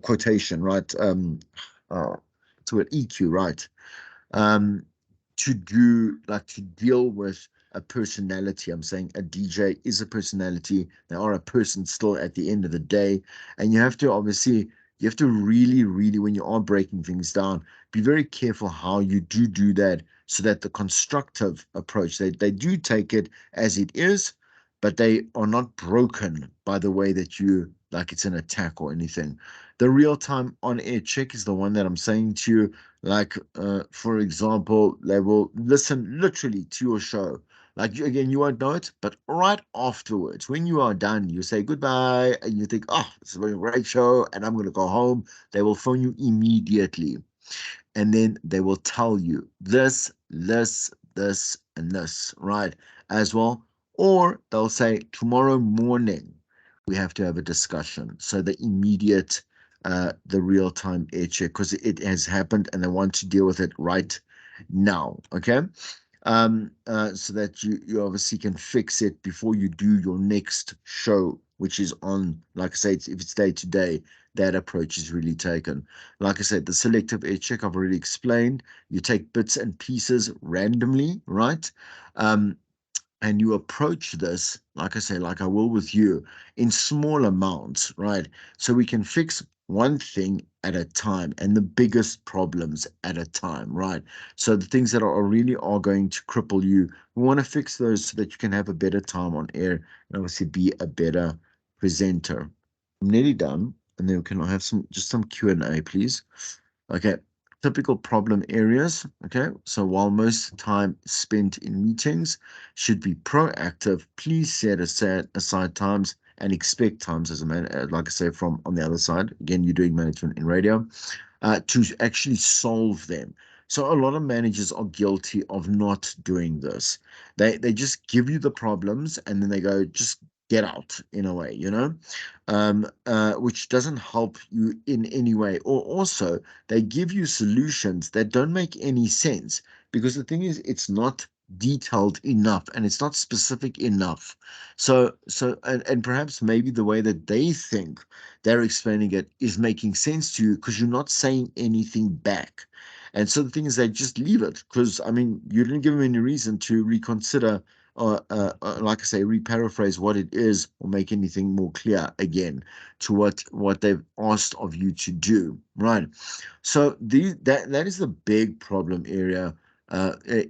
quotation, right? To an EQ, right? um, to do, like, to deal with a personality. I'm saying a DJ is a personality. They are a person still at the end of the day. And you have to really, really, when you are breaking things down, be very careful how you do that so that the constructive approach, they do take it as it is, but they are not broken by the way that you, like, it's an attack or anything. The real time on air check is the one that I'm saying to you. Like, for example, they will listen literally to your show. Like, again, you won't know it, but right afterwards, when you are done, you say goodbye and you think, oh, this has been a great show and I'm going to go home. They will phone you immediately, and then they will tell you this, and this, right? As well. Or they'll say, tomorrow morning, we have to have a discussion. So the real time air check, because it has happened and they want to deal with it right now. Okay. So that you obviously can fix it before you do your next show, which is on, like I say, if it's day to day, that approach is really taken. Like I said, the selective air check I've already explained. You take bits and pieces randomly, right? Um, and you approach this, like I say, like I will with you, in small amounts, right? So we can fix one thing at a time and the biggest problems at a time, right? So the things that really are going to cripple you, we want to fix those so that you can have a better time on air and obviously be a better presenter. I'm nearly done, and then can I have some Q&A, please? Okay, typical problem areas. Okay, so while most time spent in meetings should be proactive, please set aside times and expect times as a man, like I say, from on the other side. Again, you're doing management in radio, to actually solve them. So a lot of managers are guilty of not doing this. They just give you the problems and then they go, just get out, in a way, which doesn't help you in any way. Or also, they give you solutions that don't make any sense, because the thing is, it's not detailed enough and it's not specific enough. And perhaps maybe the way that they think they're explaining it is making sense to you because you're not saying anything back. And so the thing is, they just leave it because, I mean, you didn't give them any reason to reconsider, or, like I say, reparaphrase what it is or make anything more clear again to what they've asked of you to do, right? So that is the big problem area,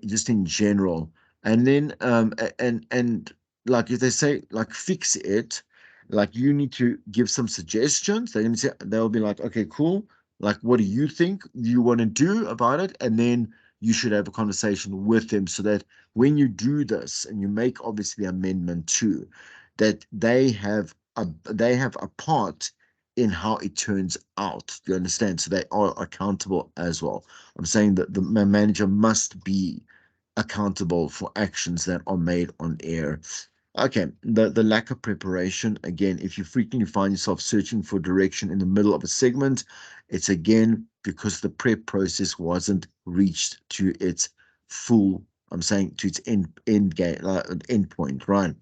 just in general. And then and like, if they say, like, fix it, like, you need to give some suggestions. They'll be like, okay, cool. Like, what do you think you want to do about it? And then you should have a conversation with them so that when you do this and you make obviously the amendment too, that they have a part in how it turns out. Do you understand? So they are accountable as well. I'm saying that the manager must be accountable for actions that are made on air. Okay, the lack of preparation. Again, if you frequently find yourself searching for direction in the middle of a segment, it's again because the prep process wasn't reached to its full, I'm saying, to its end game, end point, right?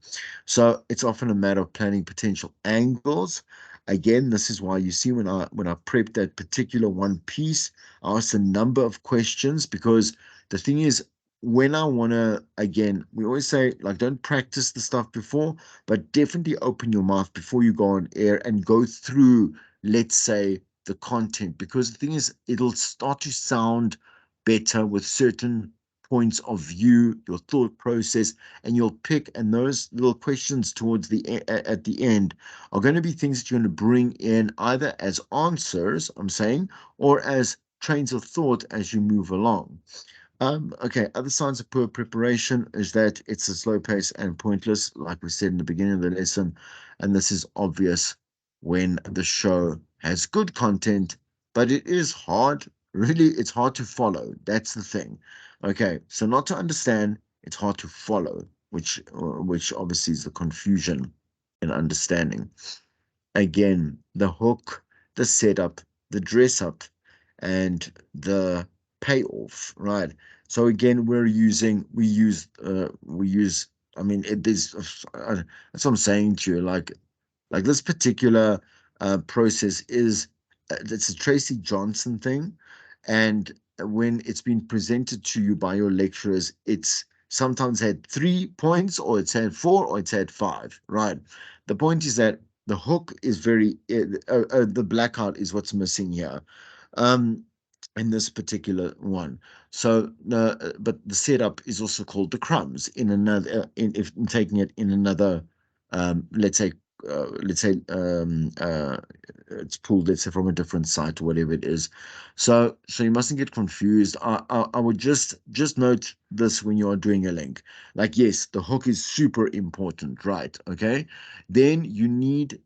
So it's often a matter of planning potential angles. Again, this is why you see, when I prepped that particular one piece, I asked a number of questions, because the thing is, when I want to, again, we always say, like, don't practice the stuff before, but definitely open your mouth before you go on air and go through, let's say, the content, because the thing is, it'll start to sound better with certain points of view, your thought process, and you'll pick. And those little questions towards at the end are going to be things that you're going to bring in either as answers, I'm saying, or as trains of thought as you move along. Okay, other signs of poor preparation is that it's a slow pace and pointless, like we said in the beginning of the lesson. And this is obvious when the show has good content, but it is hard. Really, it's hard to follow. That's the thing. Okay, so not to understand, it's hard to follow, which obviously is the confusion in understanding. Again, the hook, the setup, the dress up, and the payoff, right? So again, we use. I mean, that's what I'm saying to you. Like this particular process is it's a Tracy Johnson thing, and when it's been presented to you by your lecturers, it's sometimes had 3 points, or it's had four, or it's had five, right? The point is that the hook is the blackout is what's missing here. Um, in this particular one. So, but the setup is also called the crumbs in another, in taking it in another, let's say, let's say, it's pulled, let's say, from a different site or whatever it is. So you mustn't get confused. I would just note this when you are doing a link. Like, yes, the hook is super important, right? Okay. Then you need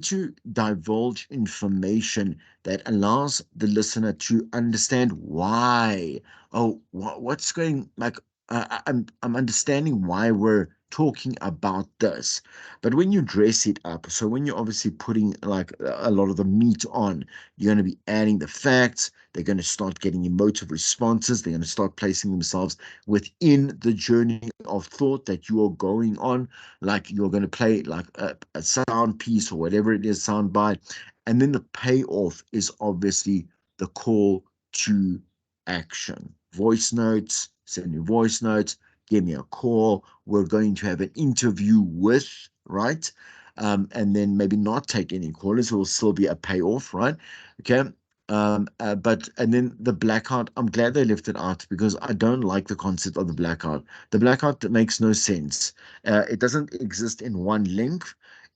to divulge information that allows the listener to understand why. Oh, what's going like? I'm understanding why we're talking about this. But when you dress it up, so when you're obviously putting like a lot of the meat on, you're going to be adding the facts. They're going to start getting emotive responses. They're going to start placing themselves within the journey of thought that you are going on. Like you're going to play like a sound piece or whatever it is, sound bite, and then the payoff is obviously the call to action. Voice notes, send me voice notes, give me a call. We're going to have an interview with, right? And then maybe not take any callers. It will still be a payoff, right? Okay. And then the blackout, I'm glad they left it out because I don't like the concept of the blackout. The blackout makes no sense. It doesn't exist in one link.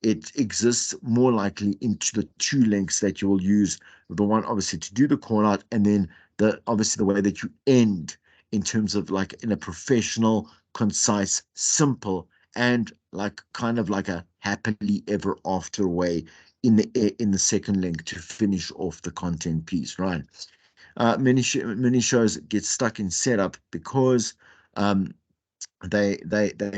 It exists more likely into the two links that you will use. The one obviously to do the call out, and then the obviously the way that you end in terms of like in a professional, concise, simple, and like kind of like a happily ever after way in the second link to finish off the content piece, right? Many shows get stuck in setup because um, they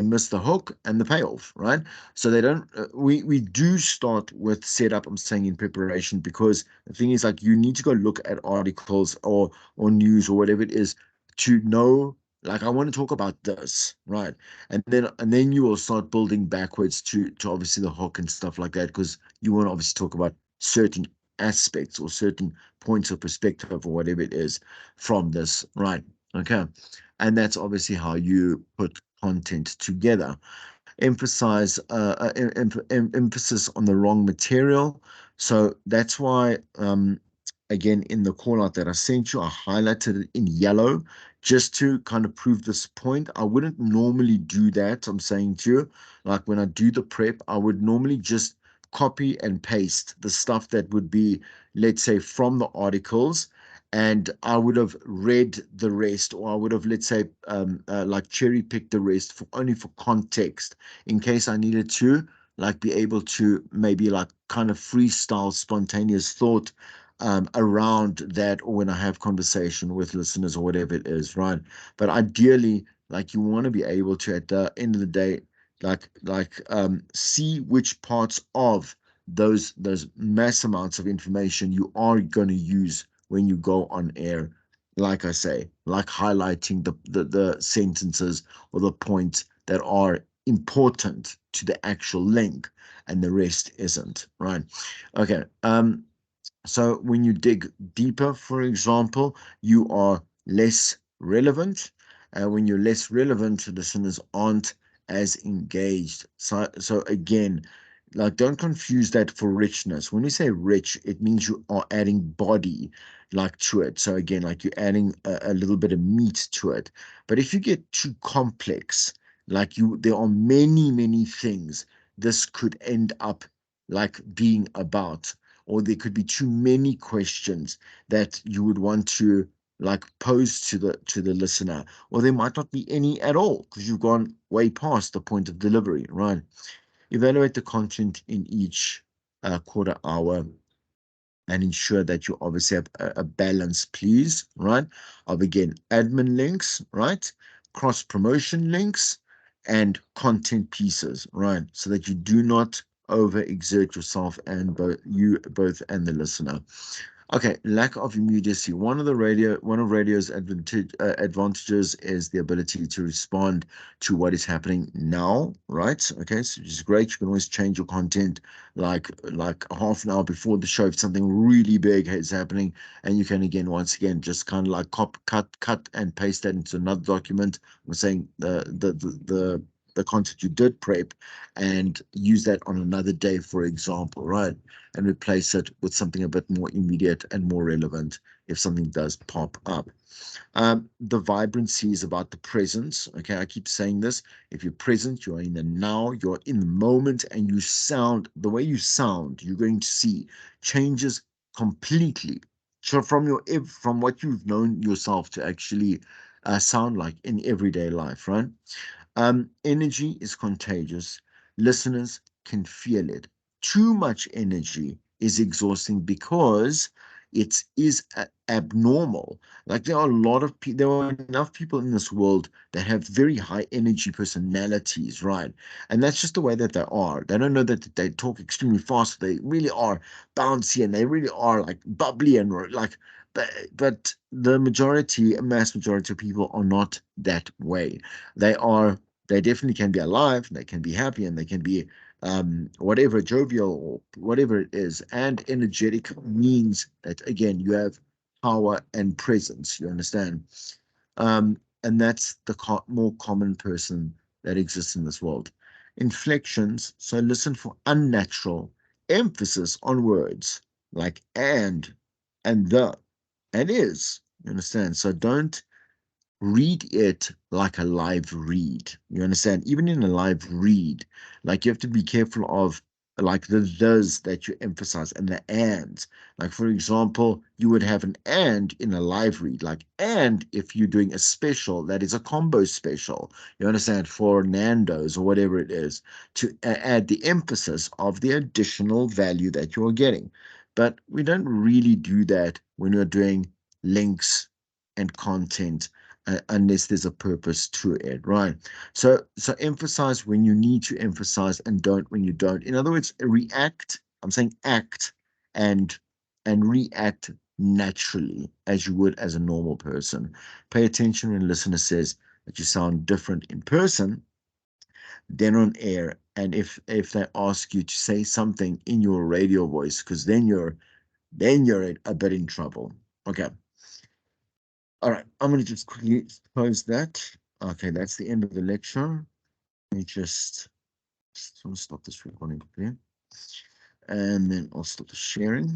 miss the hook and the payoff, right? So they don't. We do start with setup. I'm saying in preparation because the thing is like you need to go look at articles or news or whatever it is to know. Like I want to talk about this, right? And then you will start building backwards to obviously the hook and stuff like that because you want to obviously talk about certain aspects or certain points of perspective or whatever it is from this, right? Okay. And that's obviously how you put content together. Emphasis on the wrong material. So that's why, again, in the call out that I sent you, I highlighted it in yellow just to kind of prove this point. I wouldn't normally do that. I'm saying to you, like when I do the prep, I would normally just copy and paste the stuff that would be, let's say, from the articles, and I would have read the rest, or I would have, let's say, like cherry picked the rest for only for context, in case I needed to, like, be able to maybe like kind of freestyle, spontaneous thought around that, or when I have conversation with listeners or whatever it is, right? But ideally, like, you want to be able to, at the end of the day, see which parts of those mass amounts of information you are going to use when you go on air, like I say, like highlighting the sentences or the points that are important to the actual link and the rest isn't, right? Okay. So when you dig deeper, for example, you are less relevant. When you're less relevant, listeners aren't as engaged. So again, like don't confuse that for richness. When we say rich, it means you are adding body like to it. So again, like you're adding a little bit of meat to it. But if you get too complex, like there are many things this could end up like being about, or there could be too many questions that you would want to like pose to the listener, or there might not be any at all because you've gone way past the point of delivery, right? Evaluate the content in each quarter hour and ensure that you obviously have a balance, please, right? Of again, admin links, right? Cross promotion links and content pieces, right? So that you do not overexert yourself and both and the listener. Okay, lack of immediacy. One of radio's advantages is the ability to respond to what is happening now, right? Okay, so which is great. You can always change your content like half an hour before the show if something really big is happening, and you can again once again just kind of like cut and paste that into another document. I'm saying the content you did prep and use that on another day, for example, right? And replace it with something a bit more immediate and more relevant if something does pop up. The vibrancy is about the presence. Okay, I keep saying this. If you're present, you're in the now, you're in the moment, and you sound the way you sound, you're going to see changes completely. So from what you've known yourself to actually sound like in everyday life, right? Energy is contagious. Listeners can feel it. Too much energy is exhausting because it is abnormal. Like there are a lot of people, there are enough people in this world that have very high energy personalities, right? And that's just the way that they are. They don't know that they talk extremely fast. They really are bouncy and they really are like bubbly and like, but the majority, a mass majority of people are not that way. They are they definitely can be alive, they can be happy, and they can be whatever, jovial or whatever it is. And energetic means that, again, you have power and presence, you understand? And that's the more common person that exists in this world. Inflections, so listen for unnatural emphasis on words like and the, and is, you understand? So don't read it like a live read. You understand? Even in a live read, like you have to be careful of like the those that you emphasize and the ands. Like for example, you would have an and in a live read, like and if you're doing a special that is a combo special, you understand, for Nando's or whatever it is, to add the emphasis of the additional value that you're getting. But we don't really do that when you're doing links and content unless there's a purpose to it, right? So emphasize when you need to emphasize and don't when you don't. In other words, react. I'm saying act and react naturally as you would as a normal person. Pay attention when a listener says that you sound different in person than on air. And if they ask you to say something in your radio voice, because then you're a bit in trouble. Okay. All right, I'm going to just quickly close that. Okay, that's the end of the lecture. Let me just want to stop this recording quickly. And then I'll stop the sharing.